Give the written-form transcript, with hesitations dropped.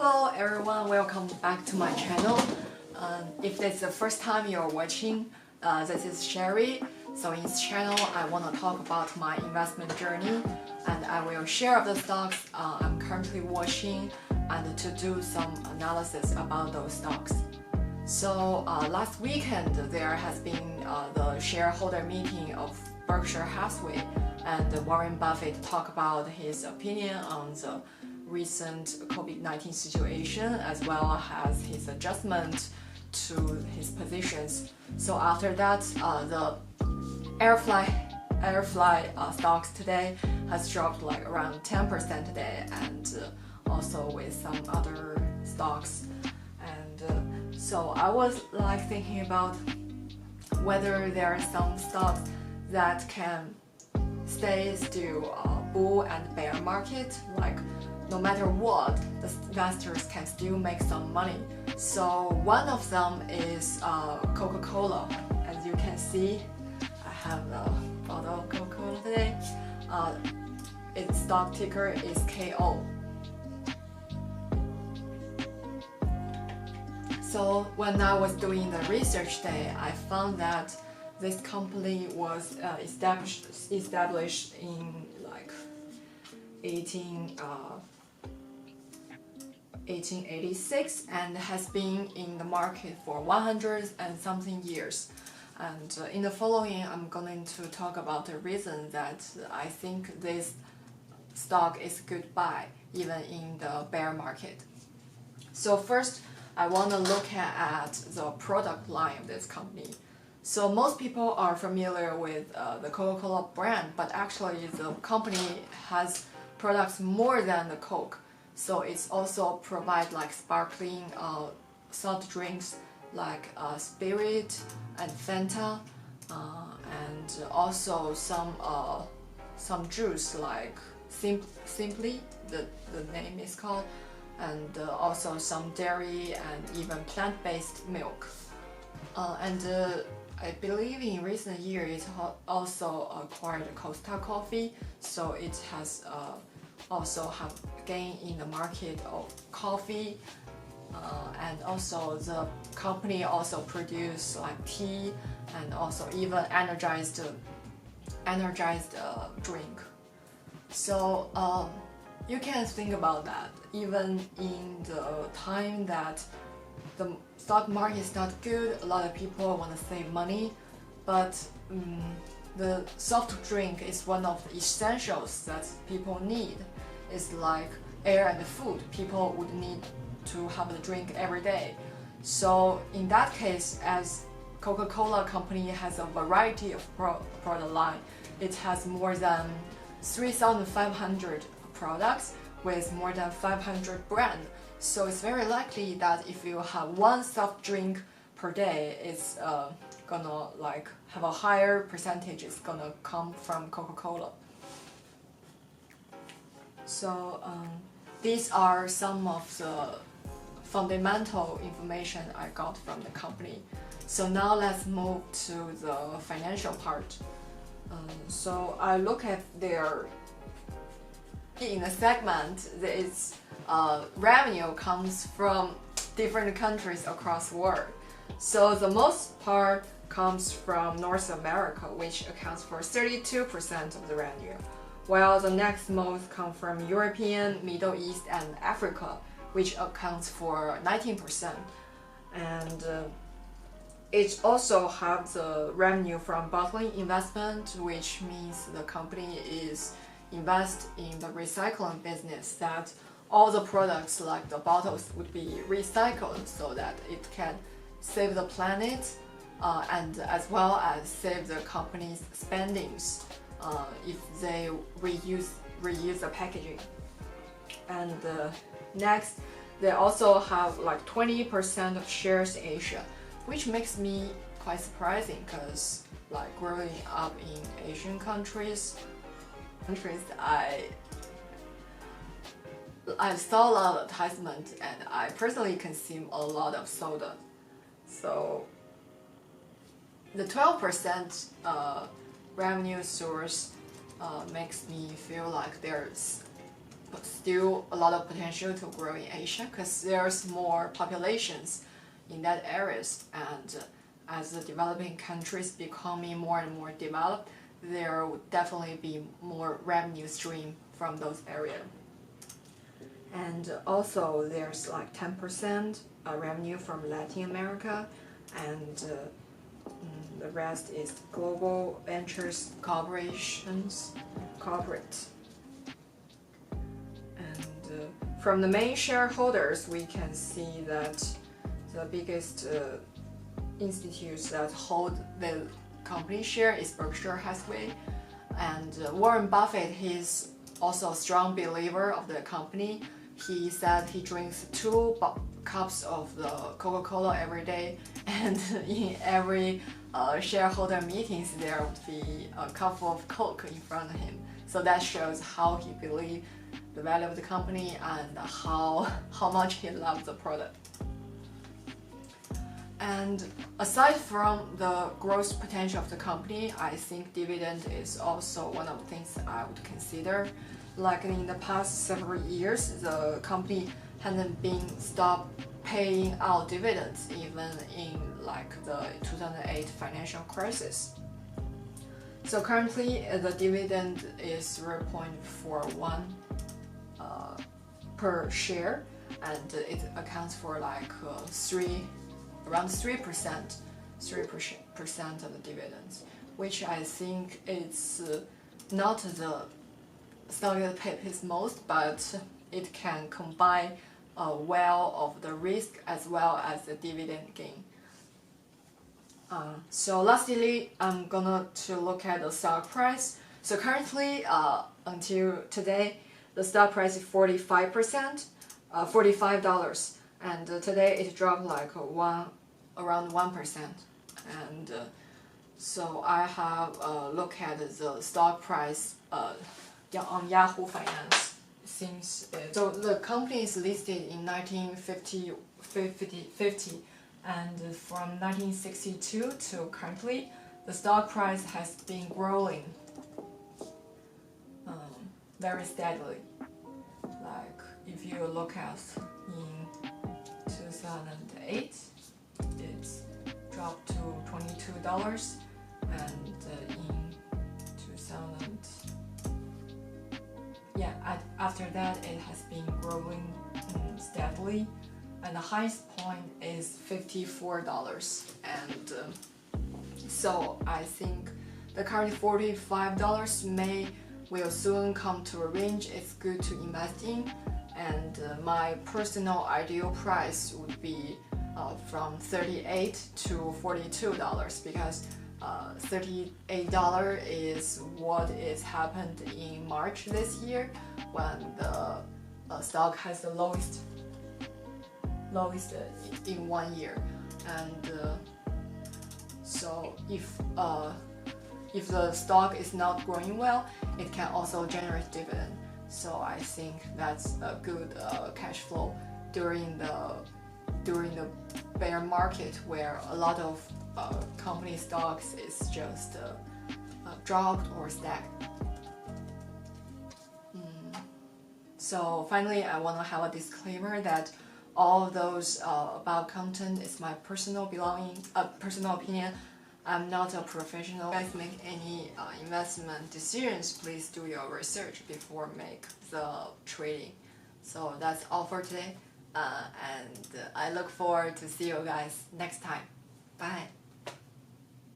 Hello everyone, welcome back to my channel. If this is the first time you're watching, this is Sherry. So in this channel, I want to talk about my investment journey, and I will share the stocks I'm currently watching and to do some analysis about those stocks. So last weekend there has been the shareholder meeting of Berkshire Hathaway, and Warren Buffett talked about his opinion on the recent COVID-19 situation as well as his adjustment to his positions. So after that, the Airfly stocks today has dropped like around 10% today, and also with some other stocks. And so I was like thinking about whether there are some stocks that can stay still bull and bear market, like no matter what, the investors can still make some money. So one of them is Coca-Cola. As you can see, I have a bottle of Coca-Cola today. Its stock ticker is KO. So when I was doing the research today, I found that this company was established in like 1886 and has been in the market for 100 and something years. And in the following, I'm going to talk about the reason that I think this stock is good buy even in the bear market. So first, I want to look at the product line of this company. So most people are familiar with the Coca-Cola brand, but actually the company has products more than the Coke. So it's also provide like sparkling soft drinks like Spirit and Fanta, and also some juice like Simply, the name is called, and also some dairy and even plant-based milk. I believe in recent years it also acquired Costa Coffee, so it has also have gain in the market of coffee, and also the company also produce like tea and also even energized drink. So you can think about that. Even in the time that the stock market is not good, a lot of people want to save money, but the soft drink is one of the essentials that people need. It's like air and food. People would need to have a drink every day. So in that case, as Coca-Cola company has a variety of product line, it has more than 3,500 products with more than 500 brands. So it's very likely that if you have one soft drink per day, it's gonna like have a higher percentage is gonna come from Coca-Cola. So these are some of the fundamental information I got from the company. So now let's move to the financial part. So I look at their, in the segment, its revenue comes from different countries across the world. So the most part comes from North America, which accounts for 32% of the revenue, while the next most come from European, Middle East, and Africa, which accounts for 19%. And it also has the revenue from bottling investment, which means the company is invest in the recycling business, that all the products like the bottles would be recycled so that it can save the planet, and as well as save the company's spendings if they reuse the packaging. And next, they also have like 20% of shares in Asia, which makes me quite surprising because like growing up in Asian countries, I saw a lot of advertisement, and I personally consume a lot of soda. So the 12% revenue source makes me feel like there's still a lot of potential to grow in Asia because there's more populations in that areas, and as the developing countries becoming more and more developed, there would definitely be more revenue stream from those areas. And also there's like 10% revenue from Latin America, and the rest is global ventures corporations, corporate. And from the main shareholders, we can see that the biggest institutes that hold the company share is Berkshire Hathaway, and Warren Buffett, he's also a strong believer of the company. He said he drinks 2 cups of the Coca-Cola every day, and in every shareholder meetings there would be a cup of Coke in front of him. So that shows how he believes the value of the company and how much he loves the product. And aside from the growth potential of the company, I think dividend is also one of the things I would consider. Like in the past several years, the company hasn't been stopped paying out dividends even in like the 2008 financial crisis. So currently the dividend is 0.41 per share, and it accounts for like around 3% of the dividends, which I think it's not the stock that pays most, but it can combine well of the risk as well as the dividend gain. So lastly, I'm gonna look at the stock price. So currently, until today, the stock price is $45, and today it dropped like around 1%. And so I have looked at the stock price on Yahoo Finance since so the company is listed in 1950, and from 1962 to currently, the stock price has been growing very steadily. Like if you look at in 2008, it's dropped to $22, and in 2000, after that it has been growing steadily, and the highest point is $54, and so I think the current $45 will soon come to a range it's good to invest in, and my personal ideal price would be from $38 to $42, because $38 is what is happened in March this year, when the stock has the lowest in 1 year. And so if the stock is not growing well, it can also generate dividend. So I think that's a good cash flow during the bear market, where a lot of company stocks is just dropped or stacked. So finally, I want to have a disclaimer that all of those about content is my personal opinion. I'm not a professional. If you guys make any investment decisions, please do your research before make the trading. So that's all for today, and I look forward to see you guys next time. Bye.